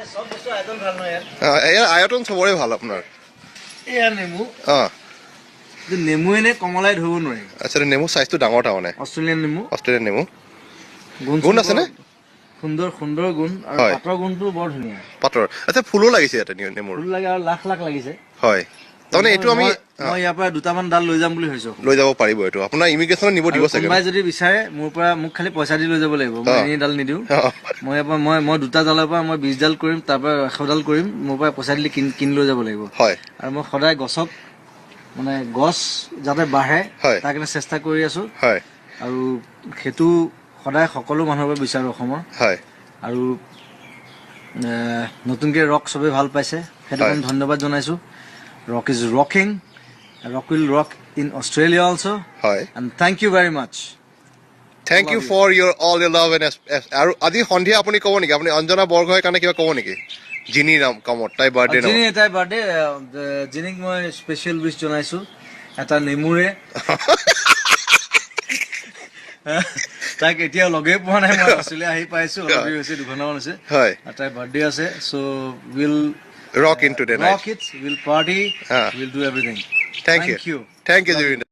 ইয়াৰ আয়তন চবৰে ভাল আপোনাৰ এয়া নেমু নেমু এনে কমলাই ধৰিব নোৱাৰি আচ্ছা নেমু সাইজটো ডাঙৰ তাৰমানে অষ্ট্ৰেলিয়ান নেমু গুণ আছে নে সুন্দৰ সুন্দৰ গুণ আৰু পাতৰ গুণটো বৰ ধুনীয়া পাতৰ আচ্ছা ফুলো লাগিছে ইয়াতে নেমুৰ ফুল লাগে আৰু লাখ লাখ লাগিছে হয় তাৰমানে এইটো আমি মই ইয়াৰ পৰা দুটামান ডাল লৈ যাম বুলি ভাবিছো লৈ যাব পাৰিব এইটো আপোনাৰ ইমিগ্ৰেশ্যনত নিব দিব চাগে কোনোবাই যদি বিচাৰে মোৰ পৰা মোক খালি পইচা দি লৈ যাব লাগিব মই এনেই ডাল নিদিওঁ মই ইয়াৰ পৰা মই দুটা ডালৰ পৰা মই 20 ডাল কৰিম তাৰ পৰা 100 ডাল কৰিম মোৰ পৰা পইচা দিলে কিনি লৈ যাব লাগিব হয় আৰু মই সদায় গছক মানে গছ যাতে বাঢ়ে তাৰ কাৰণে চেষ্টা কৰি আছো হয় আৰু সেইটো সদায় সকলো মানুহৰ বাবে বিচাৰো অসমৰ হয় আৰু নতুনকৈ ৰক চবে ভাল পাইছে সেইটো কাৰণে ধন্যবাদ জনাইছো rock is rocking rock will rock in Australia also হয় and thank you very much thank you for your all your love and আৰু আজি সন্ধিয়া আপুনি ক'ব নেকি আপুনি অঞ্জনা বৰগোহাঁইৰ কাৰণে কিবা ক'ব নেকি জিনি নাম কামত তাই বাৰ্থডে জিনিক মই স্পেচিয়েল উইচ জনাইছো এটা নেমুৰে তাক এতিয়াও লগেই পোৱা নাই মই অষ্ট্ৰেলিয়া আহি পাইছো অলপ দেৰি হৈছে 2 ঘণ্টামান হৈছে তাই বাৰ্থডে আছে চ' will rock into the night. Rock it, we'll party, we'll do everything. Thank you. Thank you, Jivinder.